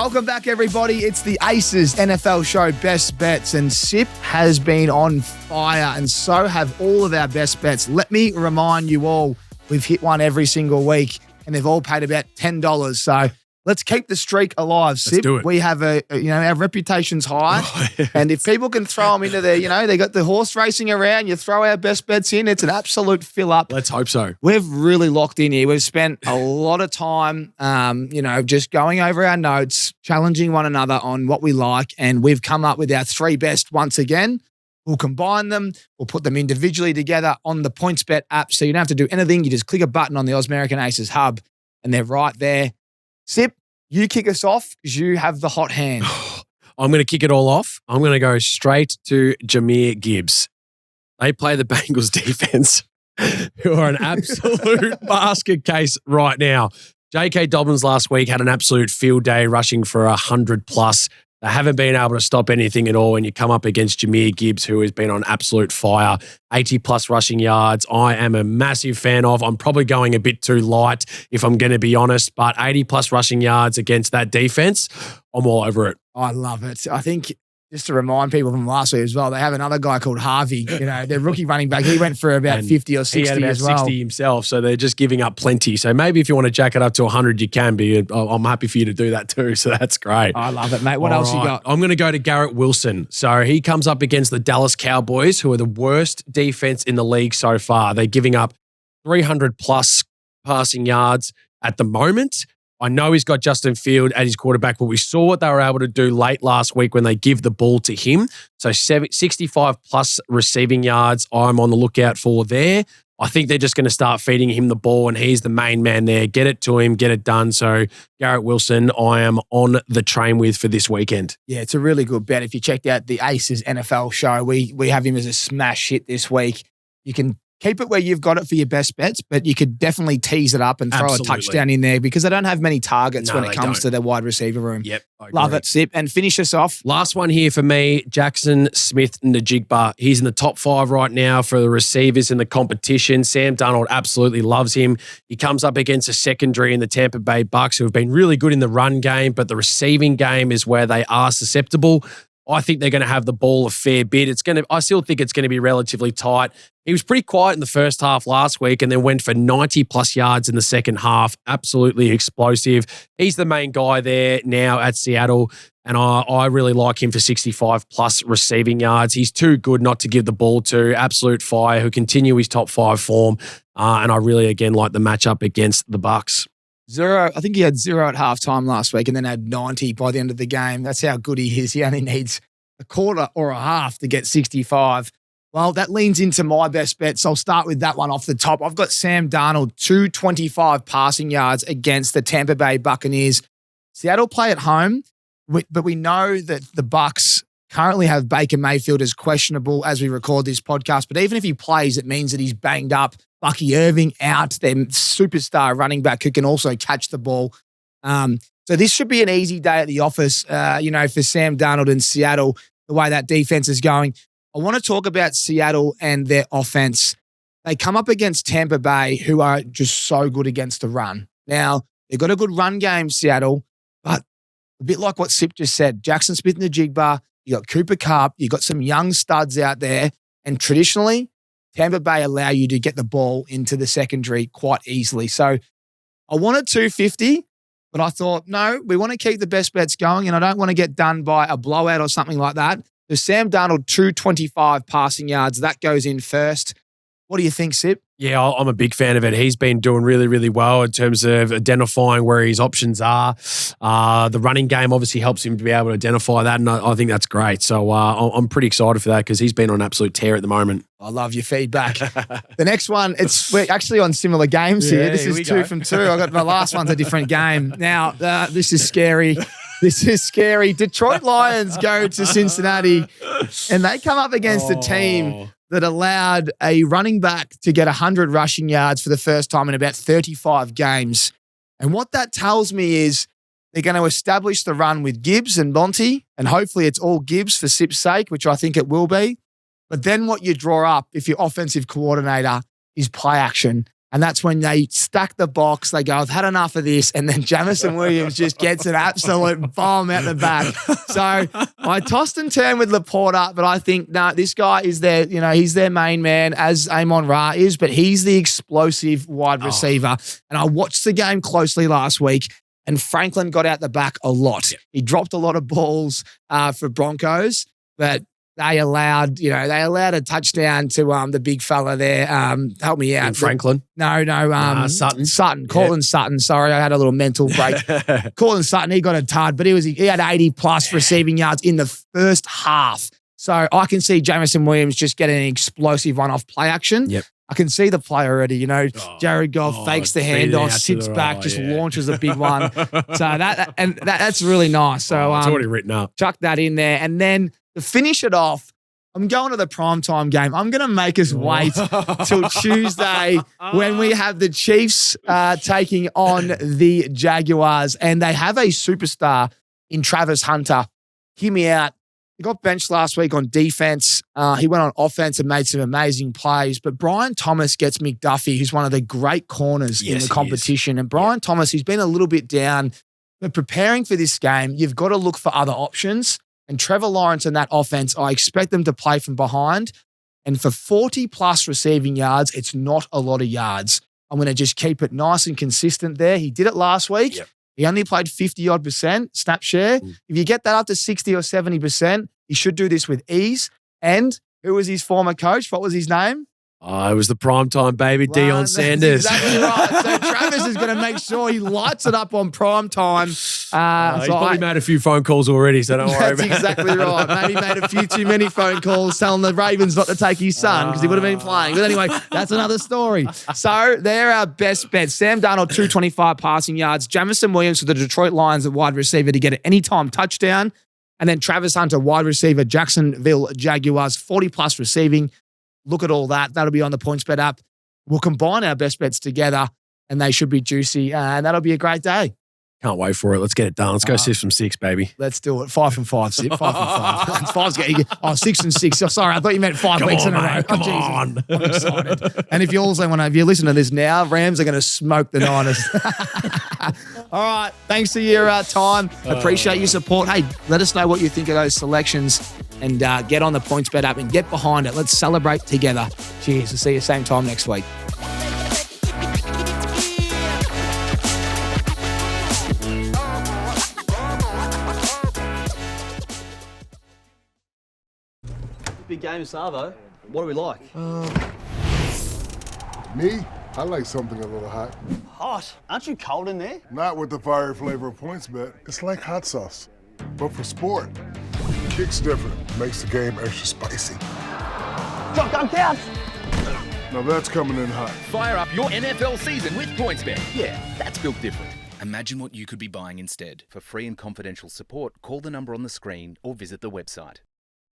Welcome back, everybody. It's the Aces NFL show, Best Bets, and Sip has been on fire, and so have all of our best bets. Let me remind you all, we've hit one every single week, and they've all paid about $10. So let's keep the streak alive, Sip. Let's do it. We have our reputation's high, and if people can throw them into their, they got the horse racing around, you throw our best bets in, it's an absolute fill up. Let's hope so. We've really locked in here. We've spent a lot of time, just going over our notes, challenging one another on what we like, and we've come up with our three best once again. We'll combine them. We'll put them individually together on the PointsBet app, so you don't have to do anything. You just click a button on the Ausmerican Aces hub, and they're right there. Sip, you kick us off because you have the hot hand. I'm going to kick it all off. I'm going to go straight to Jahmyr Gibbs. They play the Bengals defense, who are an absolute basket case right now. J.K. Dobbins last week had an absolute field day rushing for 100 plus. They haven't been able to stop anything at all. And you come up against Jahmyr Gibbs, who has been on absolute fire, 80 plus rushing yards. I am a massive fan of. I'm probably going a bit too light if I'm going to be honest, but 80 plus rushing yards against that defense, I'm all over it. I love it. I think just to remind people from last week as well, they have another guy called Harvey, their rookie running back. He went for about 50 or 60 he had about as well. 60 himself, so they're just giving up plenty. So maybe if you want to jack it up to 100, you can be. I'm happy for you to do that too, so that's great. I love it, mate. What else you got? I'm going to go to Garrett Wilson. So he comes up against the Dallas Cowboys, who are the worst defense in the league so far. They're giving up 300 plus passing yards at the moment. I know he's got Justin Field at his quarterback, but we saw what they were able to do late last week when they give the ball to him. So 65 plus receiving yards I'm on the lookout for there. I think they're just going to start feeding him the ball, and he's the main man there. Get it to him, get it done. So Garrett Wilson, I am on the train with for this weekend. Yeah, it's a really good bet. If you checked out the Aces NFL show, we have him as a smash hit this week. You can keep it where you've got it for your best bets, but you could definitely tease it up and throw a touchdown in there because they don't have many targets when it comes to their wide receiver room. Yep. Love it, Sip. And finish us off. Last one here for me, Jackson Smith-Njigba. He's in the top 5 right now for the receivers in the competition. Sam Darnold absolutely loves him. He comes up against a secondary in the Tampa Bay Bucks who have been really good in the run game, but the receiving game is where they are susceptible. I think they're going to have the ball a fair bit. I still think it's going to be relatively tight. He was pretty quiet in the first half last week and then went for 90 plus yards in the second half. Absolutely explosive. He's the main guy there now at Seattle, and I really like him for 65 plus receiving yards. He's too good not to give the ball to. Absolute fire, who continue his top 5 form. And I really, again, like the matchup against the Bucks. I think he had 0 at halftime last week and then had 90 by the end of the game. That's how good he is. He only needs a quarter or a half to get 65. Well, that leans into my best bets. I'll start with that one off the top. I've got Sam Darnold, 225 passing yards against the Tampa Bay Buccaneers. Seattle play at home, but we know that the Bucs currently have Baker Mayfield as questionable as we record this podcast. But even if he plays, it means that he's banged up. Bucky Irving out, their superstar running back who can also catch the ball. So this should be an easy day at the office, for Sam Darnold in Seattle, the way that defense is going. I want to talk about Seattle and their offense. They come up against Tampa Bay, who are just so good against the run. Now, they've got a good run game, Seattle, but a bit like what Sip just said, Jackson Smith-Njigba, you got Cooper Kupp, you got some young studs out there, and traditionally, Tampa Bay allow you to get the ball into the secondary quite easily. So I wanted 250, but I thought, no, we want to keep the best bets going, and I don't want to get done by a blowout or something like that. So Sam Darnold, 225 passing yards, that goes in first. What do you think, Sip? Yeah, I'm a big fan of it. He's been doing really, really well in terms of identifying where his options are. The running game obviously helps him to be able to identify that, and I think that's great. So I'm pretty excited for that because he's been on an absolute tear at the moment. I love your feedback. The next one, we're actually on similar games here. This is 2 from 2. I got my last one's a different game. Now, this is scary. This is scary. Detroit Lions go to Cincinnati, and they come up against a team that allowed a running back to get 100 rushing yards for the first time in about 35 games. And what that tells me is they're going to establish the run with Gibbs and Monty, and hopefully it's all Gibbs for Sip's sake, which I think it will be. But then what you draw up, if your offensive coordinator, is play action. And that's when they stack the box. They go, I've had enough of this. And then Jamison Williams just gets an absolute bomb out the back. So I tossed and turned with Laporta, but I think, no, this guy is their, he's their main man, as Amon Ra is, but he's the explosive wide receiver. And I watched the game closely last week, and Franklin got out the back a lot. Yep. He dropped a lot of balls for Broncos, but they allowed a touchdown to the big fella there. Help me out. Franklin? No. Sutton. Cortland Sutton. Sorry, I had a little mental break. Cortland Sutton, he got a tud, but he had 80 plus receiving yards in the first half. So I can see Jamison Williams just getting an explosive one-off play action. Yep. I can see the play already. Jared Goff fakes the handoff, sits back, just launches a big one. So that's really nice. So it's already written up. Chuck that in there, and then to finish it off, I'm going to the primetime game. I'm going to make us wait till Tuesday when we have the Chiefs taking on the Jaguars, and they have a superstar in Travis Hunter. Hear me out. He got benched last week on defense. He went on offense and made some amazing plays. But Brian Thomas gets McDuffie, who's one of the great corners in the competition. And Brian Thomas, he's been a little bit down. But preparing for this game, you've got to look for other options. And Trevor Lawrence and that offense, I expect them to play from behind. And for 40-plus receiving yards, it's not a lot of yards. I'm going to just keep it nice and consistent there. He did it last week. Yep. He only played 50-odd% snap share. If you get that up to 60 or 70%, he should do this with ease. And who was his former coach? What was his name? It was the primetime baby, Deion Sanders. Exactly right. So Travis is going to make sure he lights it up on primetime. He's probably made a few phone calls already, so don't worry about it. That's exactly right. Maybe made a few too many phone calls telling the Ravens not to take his son because he would have been playing. But anyway, that's another story. So they're our best bets. Sam Darnold, 225 passing yards. Jamison Williams for the Detroit Lions, the wide receiver, to get an anytime touchdown. And then Travis Hunter, wide receiver, Jacksonville Jaguars, 40-plus receiving. Look at all that. That'll be on the PointsBet app. We'll combine our best bets together, and they should be juicy, and that'll be a great day. Can't wait for it. Let's get it done. Let's go 6 from 6, baby. Let's do it. 5 from 5, Sip. 5 from 5. Five's getting 6 and 6. Oh, sorry, I thought you meant 5 weeks in a row. Come on. I'm excited. And if you listen to this now, Rams are going to smoke the Niners. All right. Thanks for your time. Appreciate your support. Hey, let us know what you think of those selections, and get on the PointsBet app and get behind it. Let's celebrate together. Cheers. We'll see you same time next week. Big game, Savo. What do we like? Me? I like something a little hot. Hot? Aren't you cold in there? Not with the fiery flavor of PointsBet. It's like hot sauce, but for sport. Kick's different. Makes the game extra spicy. Shotgun couch! Now that's coming in hot. Fire up your NFL season with PointsBet. Yeah, that's built different. Imagine what you could be buying instead. For free and confidential support, call the number on the screen or visit the website.